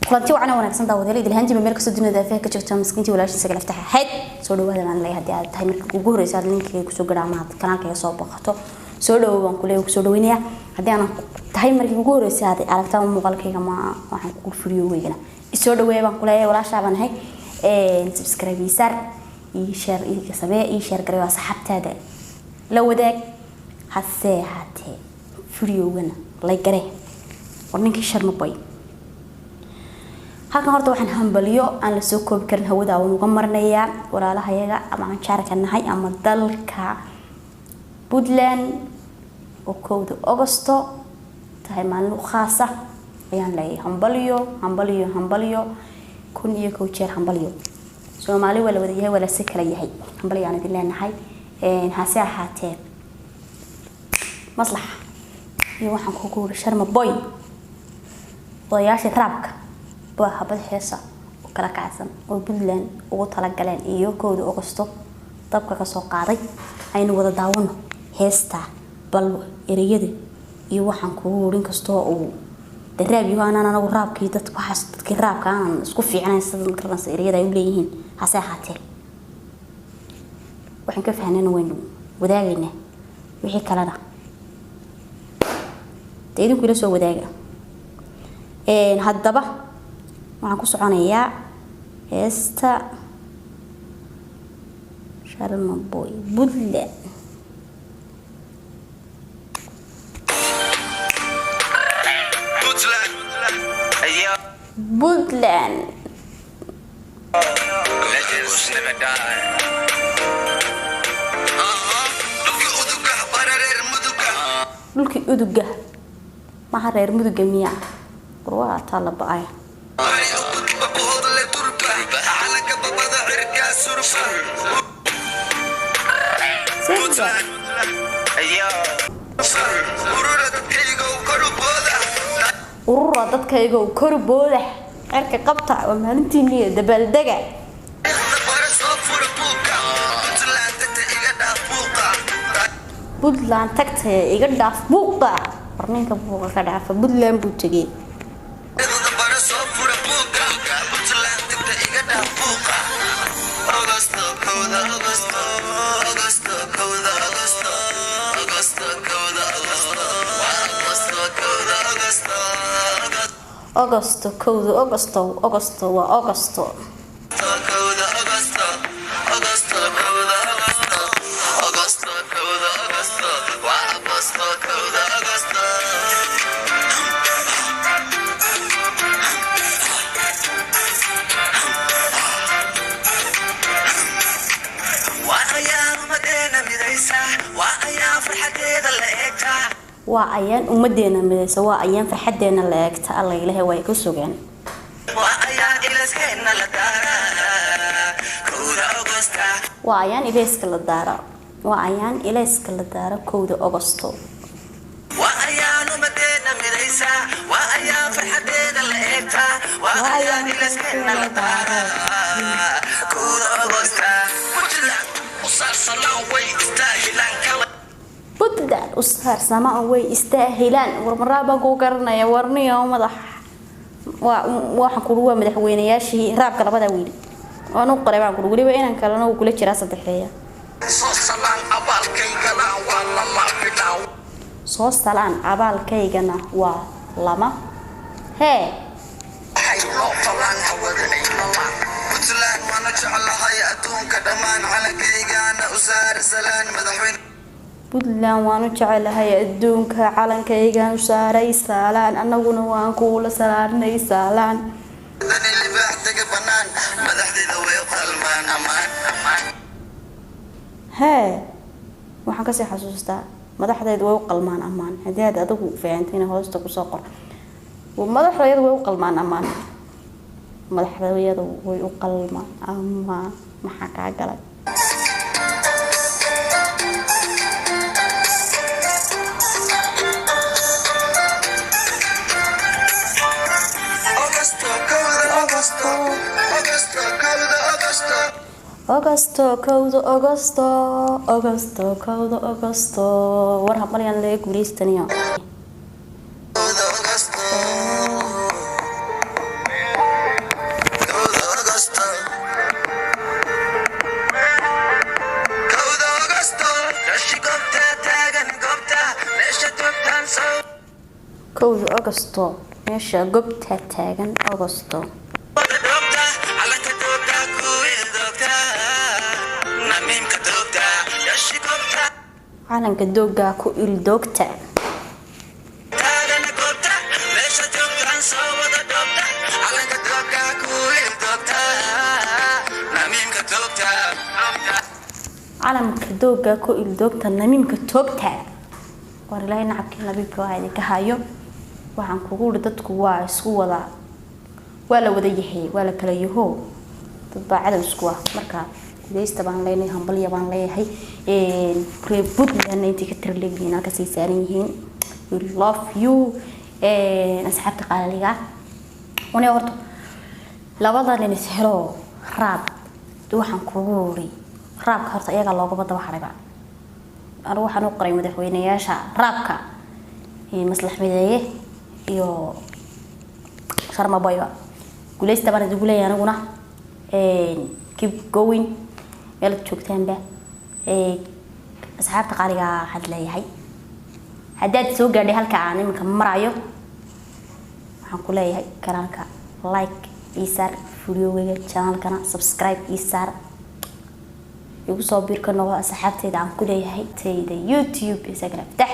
kulanti wacan wanaagsan daawadayda ilaahantii meel ka soo dunida afeeka joogta miskiintii walaashiisa kala ftaxa hayd soo dhawaada aan leeyahay hadii aad tahay markii ugu horeysa linkiga ku soo garaamaad kanaalkayga soo baqato soo dhawaad ku leeyahay soo dhaweynaya hadii aan tahay markii ugu horeysa aad aragtaa muuqaalkayga ma waxaan ku furiyo weeyna soo dhawaad baan ku leeyahay walaasha baan ahay subscribe sar ii share ii sabee ii share gareeyo asxaabtaada la wadaag hasee hatee furiyowgana like garee warninkii sharma boy halkan horta waxaan hambaliyo aan la soo koobi karin hawada aan uga marnayaa walaalahayaga ama aan jaarka nahay ama dalka Puntland oo kowda Agosto tahay maalin khaas ah ayaan leeyahay hambaliyo kun iyo kow jeer hambaliyo Soomaali wala wada yahay wala si kala yahay hambaliyo aan idin leenahay hase ahaatee maslax iyo waxaan ku guuray sharma boy odayaasha raabka habad heesa oo kala kacsan oo Puntland ugu tala galeen iyo kowda Agosto dabka ka soo qaaday aynu wada daawano heesta bal ereyada iyo waxaan ku wurin kasto oo daraab iyo anagu raabkii dadku waxaas dadkii raabka aan isku fiicnaan sidoo kale ereyada ay u leeyihiin hase ahaatee waxaan ka fahnayna waynu wadaagayna wixii kalena idinku ila soo wadaaga haddaba waxaan ku soconayaa heesta sharma boy Puntland dhulkii uduga maha reer muduga miyaa waa tala ba'ay urura dadkayga oo kor booda cirka qabta oo maalintii dabaaldega Puntland tagtay iga dhaaf buuqa warninka buuqa ka dhaafa Puntland buu tagay Agosto kowda Agosto waa Agosto waa ayaan umadeena midaysa waa ayaan farxadeena la eegta alla ilaahay way ku sugan waa ayaan ilayska la daara kowda Agosto waa ayaan umadeena midaysa waa ayaan farxadeena la eegta waa ayaan ilayska la daara kowda Agosto Puntland usar sama way istaahilaan warmaraba ku garanaya warniyo madax waxa ku ruwa madaxweynayaashii raabka labada wiil oo qoray baan ku waliba inaan kalena uu kula jira saddexeeya soo salaan abaalkaygana waa lama hee Puntland wana jecelahay adduunka dhamaan calankaygaana usaar salaan madaxweyne Puntland waanu jecelahay adduunka calankayga u saaray saalaan anaguna waan ku la salaarnay saalaan dadani libaaxtaga banaan madaxdeeda way qalmaan amaan hee waxaan ka sii xasuustaa madaxdeeda way qalmaan amaan hadii aad adigu fahantina hoosta ku soo qor madaxdeeda way qalmaan amaan madaxdeeda way qalmaan amaan maxaa ka galay Agosto war hambalyan le guuleystaniyo Augusto meesha goobta taagan Augusto calanka dooga ku il doogta calanka dooga ku il doogta namiimka toogta war ilaahay nacabkii nabiibka waa idinka hayo waxaan kugu wada dadku waa isku wada waa la wada yahay waa la kala yaho dad baa cadow isku ah marka deesta baan leenahay hambalya baan leeyahay Puntland intii ka tirleeyeen halka sii saaran yihiin we love you asxaabta qaaliga una horto labada nin is helo raab waxaan kugu wari raabka horta iyaga looga bada waxariba anigu waxaan u qoray madaxweynayaasha raabka maslax mideeye iyo sharma boyba guuleysta baan ugu leeyahay aniguna keep going meel joogtaan ba asxaabta qaaliga had leeyahay haddaad soo gaadhay halka aan iminka marayo waxaan ku leeyahay kanaalka like isar videoga channelkana subscribe isar igu soo biirka noqo asxaabteeda aan ku leeyahay tayda YouTube isagana fatax